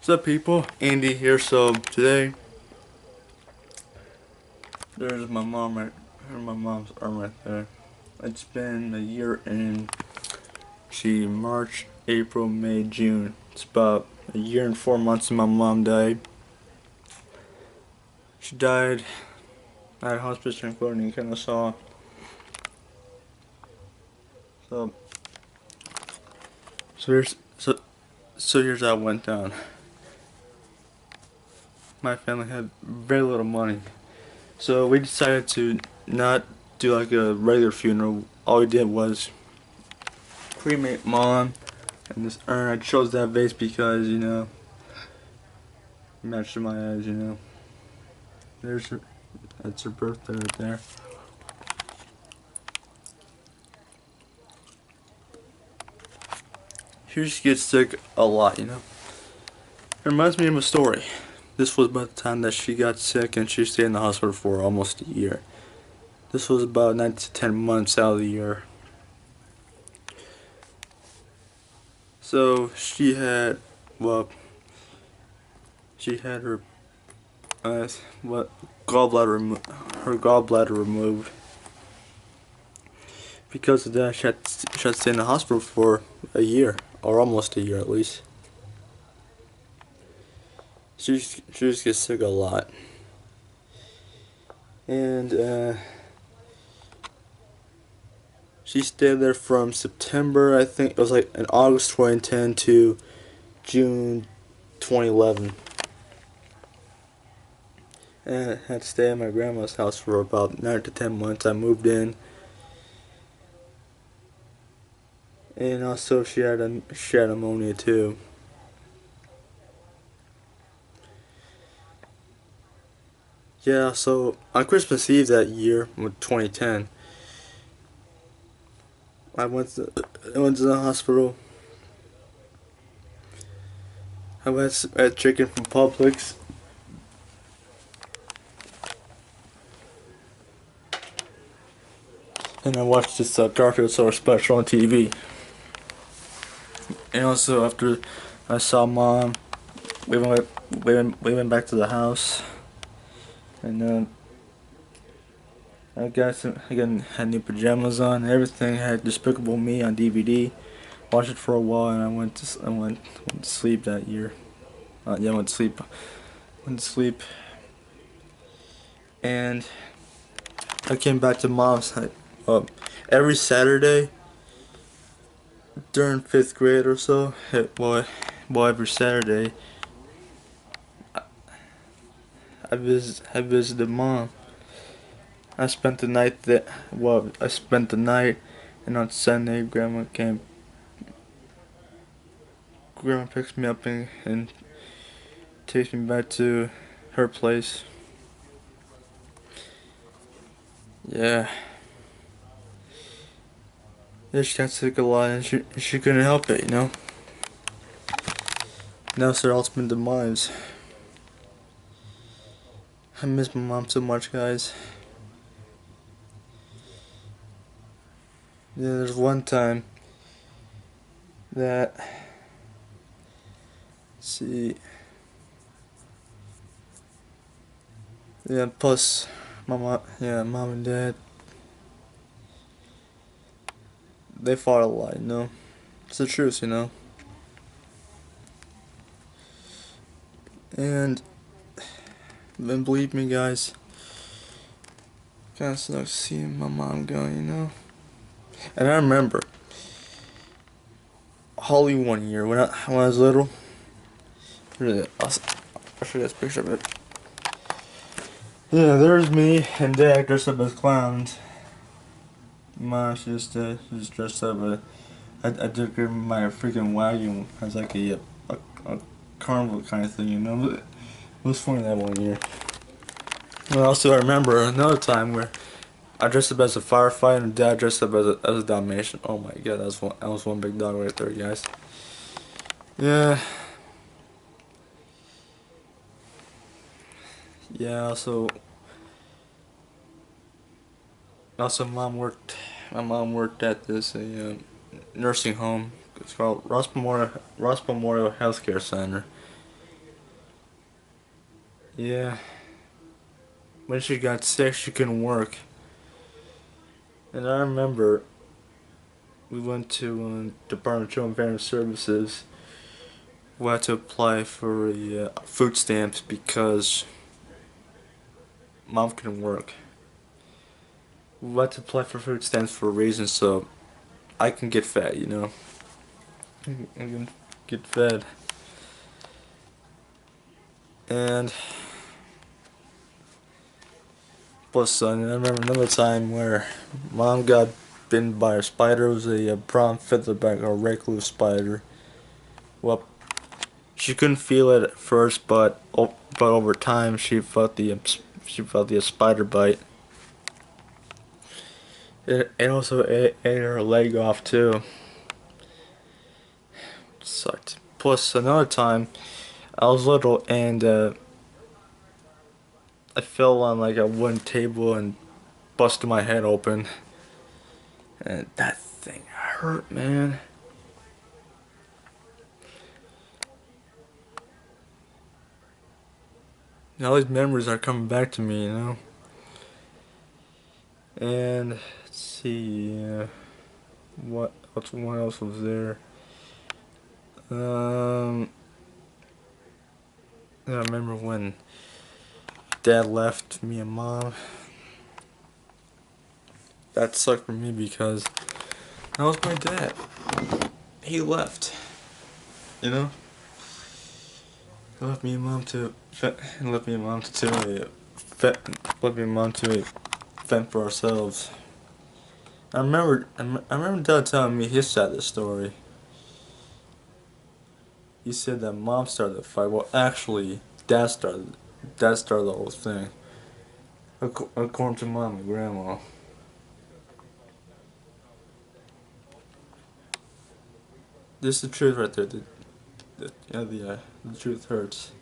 What's up, people? Andy here. So today, there's my mom right, my mom's arm right there. It's been a year and March, April, May, June. It's about a year and 4 months since my mom died. She died at hospice in Florida in Kennesaw. So, so here's here's how it went down. My family had very little money, so we decided to not do like a regular funeral. All we did was cremate mom and this urn. I chose that vase because, it matched my eyes. There's her, that's her birthday right there. She just gets sick a lot. It reminds me of a story. This was about the time that she got sick and she stayed in the hospital for almost a year. This was about 9 to 10 months out of the year. So she had, her gallbladder removed. Because of that, she had to stay in the hospital for a year, or almost a year at least. She just gets sick a lot. And she stayed there from September, I think it was like in August 2010 to June 2011. And I had to stay at my grandma's house for about 9 to 10 months. I moved in. And also she had pneumonia too. Yeah, so on Christmas Eve that year, 2010, I went to the hospital. I had chicken from Publix. And I watched this Garfield Summer special on TV. And also after I saw Mom, we went back to the house. And I had new pajamas on and everything. I had Despicable Me on DVD. Watched it for a while, and I went to sleep that year. I went to sleep. And I came back to Mom's every Saturday during 5th grade or so. Every Saturday I visited Mom. I spent the night and on Sunday Grandma came. Grandma picks me up and takes me back to her place. Yeah. Yeah, she got sick a lot and she couldn't help it. Now it's her ultimate demise. I miss my mom so much, guys. Yeah, there's one time that, plus mom and dad, they fought a lot. It's the truth. And believe me, guys, kinda sucks seeing my mom go. And I remember Holly one year when I was little. I'll show you this picture of it. Yeah, there's me and Dad dressed up as clowns. Mom, she's dressed up. I took her in my freaking wagon as like a carnival kind of thing. But it was funny that one year. And also, I remember another time where I dressed up as a firefighter and Dad dressed up as a Dalmatian. Oh my god, that was one big dog right there, guys. Yeah. Yeah. Also, my mom worked at this nursing home. It's called Ross Memorial Healthcare Center. Yeah. When she got sick, she couldn't work. And I remember we went to Department of Children and Family Services. We had to apply for food stamps because mom couldn't work. We had to apply for food stamps for a reason so I can get fed, you know? I can get fed. And plus, I remember another time where mom got bitten by a spider. It was a brown featherback or recluse spider. Well, she couldn't feel it at first, but over time she felt the spider bite. It also ate her leg off too. It sucked. Plus, another time I was little and I fell on like a wooden table and busted my head open. And that thing hurt, man. All these memories are coming back to me, you know. And let's see, what else was there? I remember when Dad left me and Mom. That sucked for me because that was my dad. He left, you know. He left me and Mom to left me and Mom to fend for ourselves. I remember Dad telling me his side of the story. He said that Mom started the fight. Well, actually, Dad started the whole thing. According to Mom and Grandma. This is the truth right there. The truth hurts.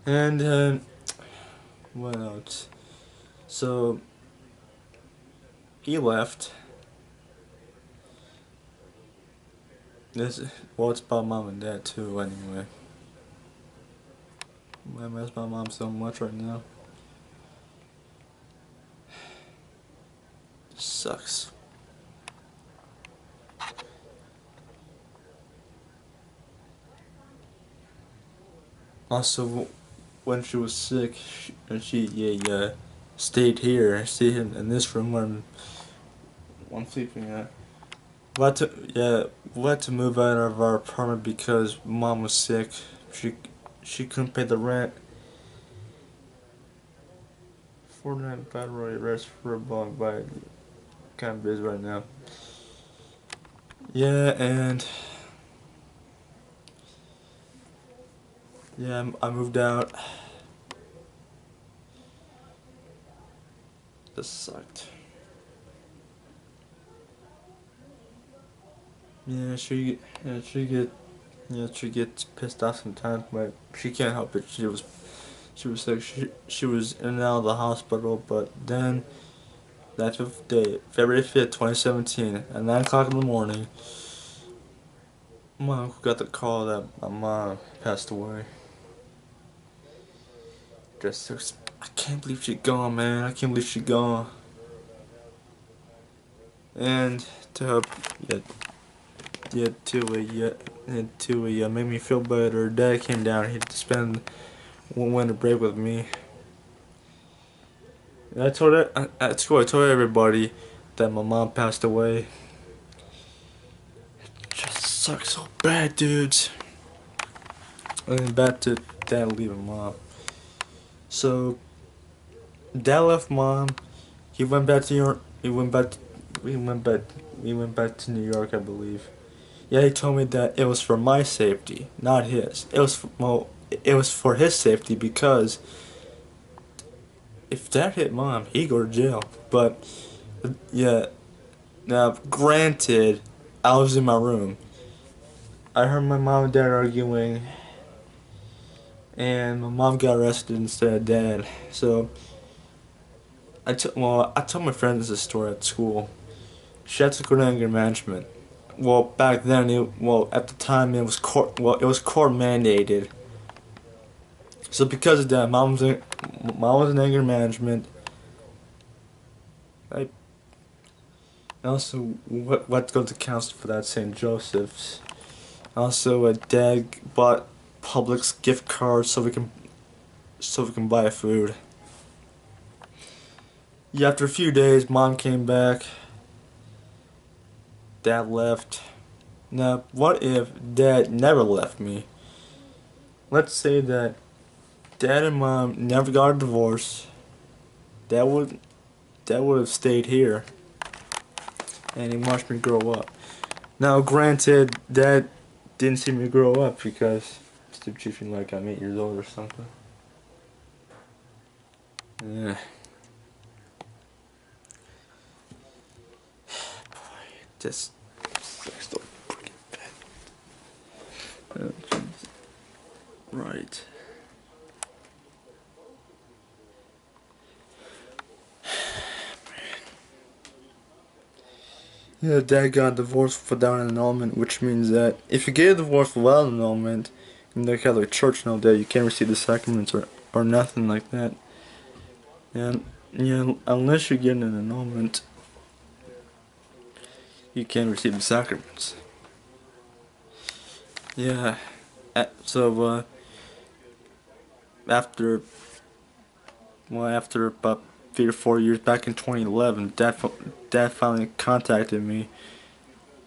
And what else? So he left. It's about Mom and Dad too. Anyway, I miss my mom so much right now. It sucks. Also, when she was sick, she stayed in this room where I'm sleeping at. We had to move out of our apartment because Mom was sick. She couldn't pay the rent. Fortnite Battle Royale rest for a bug, but kind of busy right now. Yeah, and yeah, I moved out. This sucked. Yeah, she gets pissed off sometimes, but she can't help it. She was sick. She was in and out of the hospital, but then that fifth day, February 5th, 2017, at 9 o'clock in the morning, my uncle got the call that my mom passed away. Just I can't believe she gone, man. I can't believe she gone. And to help, make me feel better, Dad came down here to spend one winter break with me. And I told at school, I told everybody that my mom passed away. It just sucks so bad, dudes. And then back to Dad leaving Mom. So Dad left Mom. He went back to New York. He went back to New York, I believe. Yeah, he told me that it was for my safety, not his. It was for his safety because if Dad hit Mom, he'd go to jail. But yeah, now granted, I was in my room. I heard my mom and Dad arguing, and my mom got arrested instead of Dad. So I told my friends this story at school. She had to go to anger management. Well, back then, at the time, it was court mandated. So because of that, mom was in anger management. I also what go to counsel for that St. Joseph's. Also, dad bought Publix gift cards so we can buy food. Yeah, after a few days, mom came back. Dad left. Now, what if dad never left me? Let's say that dad and mom never got a divorce. Dad would have stayed here, and he watched me grow up. Now, granted, dad didn't see me grow up because Steve Chiefing like I'm 8 years old or something. Yeah. Boy, just sex so freaking bad. Oh, right. Yeah, dad got divorced without an annulment, which means that if you get a divorce without an annulment, in the Catholic Church know that you can't receive the sacraments or nothing like that. And yeah, unless you get an annulment, you can't receive the sacraments. Yeah. So after after about 3 or 4 years, back in 2011, dad finally contacted me.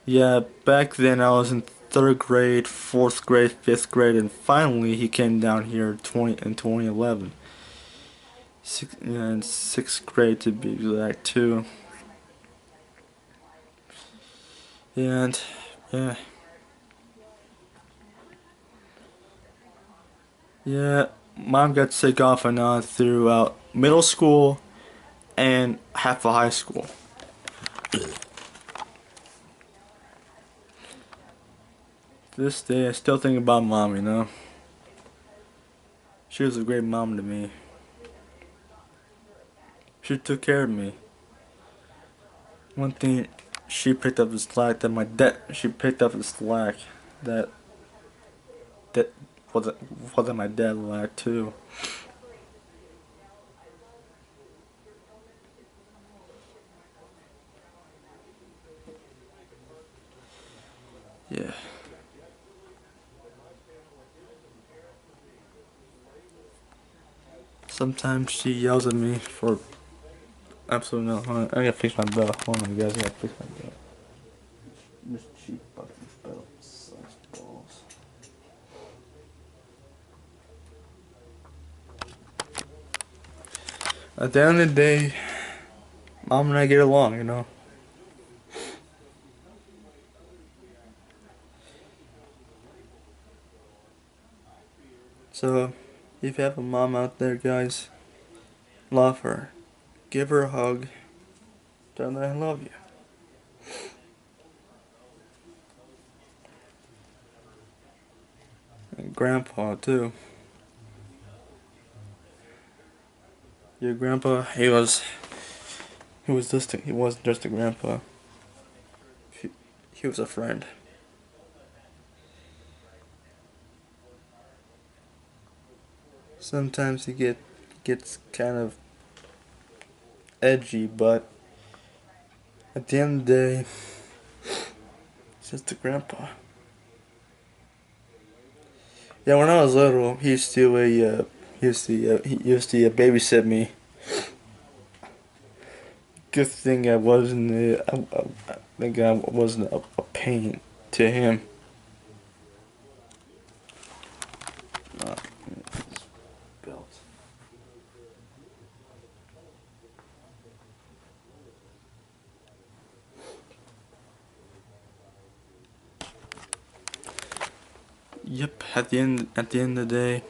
Yeah, back then I was in third grade, fourth grade, fifth grade, and finally he came down here in 2011. In sixth grade to be exact too. And yeah, yeah, mom got sick off and on throughout middle school and half of high school. To this day, I still think about mom, you know. She was a great mom to me. She took care of me. One thing she picked up the slack that that wasn't my dad lacked too. Yeah. Sometimes she yells at me for absolutely no. Hold on, I gotta fix my belt. Hold on, guys, I gotta fix my belt. This cheap fucking belt sucks balls. At the end of the day, mom and I get along, you know. So, if you have a mom out there, guys, love her. Give her a hug. Tell her I love you. And grandpa, too. Your grandpa, he wasn't just a grandpa. He was a friend. Sometimes gets kind of edgy, but at the end of the day, it's just a grandpa. Yeah, when I was little, he used to babysit me. Good thing I wasn't. I think I wasn't a pain to him. Belt. Yep. At the end of the day,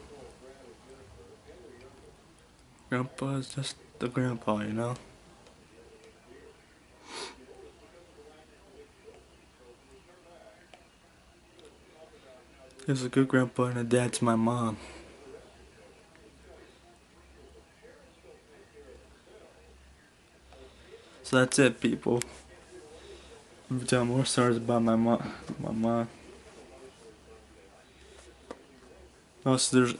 grandpa is just the grandpa, you know. He was a good grandpa and a dad to my mom. So that's it, people. I'm gonna tell more stories about my mom. My mom. Also,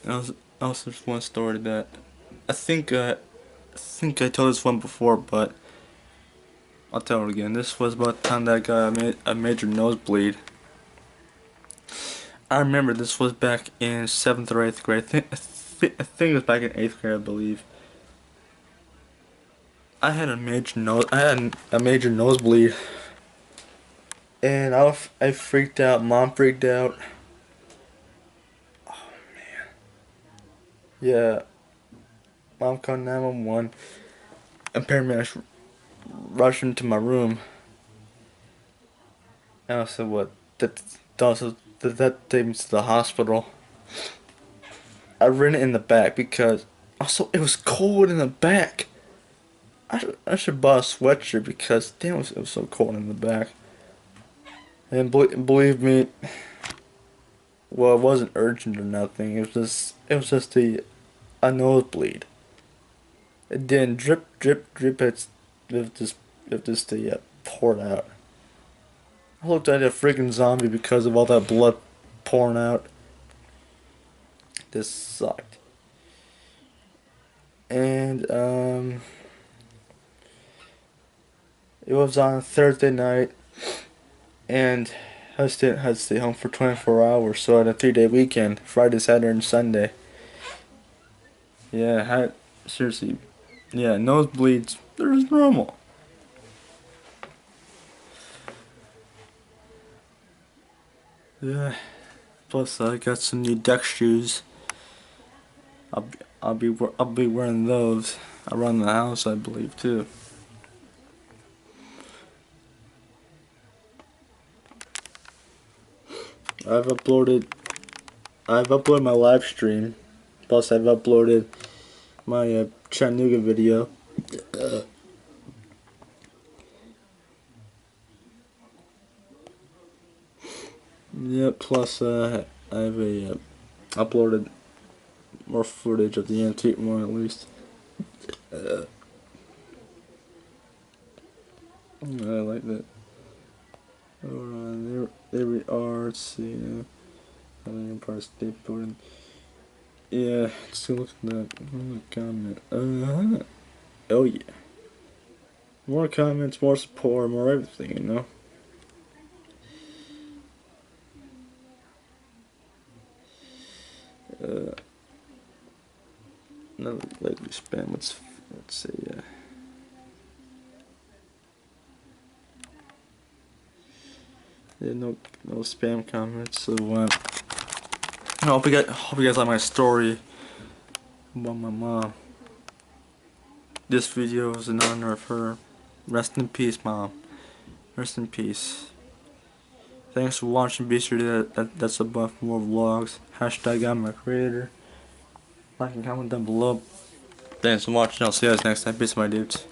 Also, there's one story that I think I told this one before, but I'll tell it again. This was about the time that I got a major nosebleed. I remember this was back in 7th or 8th grade. I think it was back in 8th grade, I believe. I had a major nosebleed, and I freaked out. Mom freaked out. Yeah, mom called 911. Apparently, I rushed into my room, and I said, "What? That take me to the hospital." I ran it in the back because also it was cold in the back. I should buy a sweatshirt because damn it was so cold in the back. And believe me, well, it wasn't urgent or nothing. It was just a nosebleed. It didn't drip. It just poured out. I looked like a freaking zombie because of all that blood pouring out. This sucked. And it was on a Thursday night, and I had to stay home for 24 hours. So I had a 3-day weekend: Friday, Saturday, and Sunday. Yeah, seriously. Yeah, nosebleeds. They're just normal. Yeah. Plus, I got some new deck shoes. I'll be wearing those around the house, I believe, too. I've uploaded I've uploaded my live stream. Plus, I've uploaded my Chattanooga video. Yeah. Plus, I've uploaded more footage of the antique one at least. I like that. Hold on, there we are. Let's see. Empire State Building. Yeah, still looking at that comment. Oh yeah. More comments, more support, more everything, you know. Another likely spam. Let's see. Yeah, no spam comments. So I hope you guys like my story about my mom. This video is in honor of her. Rest in peace, Mom. Rest in peace. Thanks for watching. Be sure to that's above more vlogs. Hashtag I'm a creator. Like and comment down below. Thanks for watching. I'll see you guys next time. Peace, my dudes.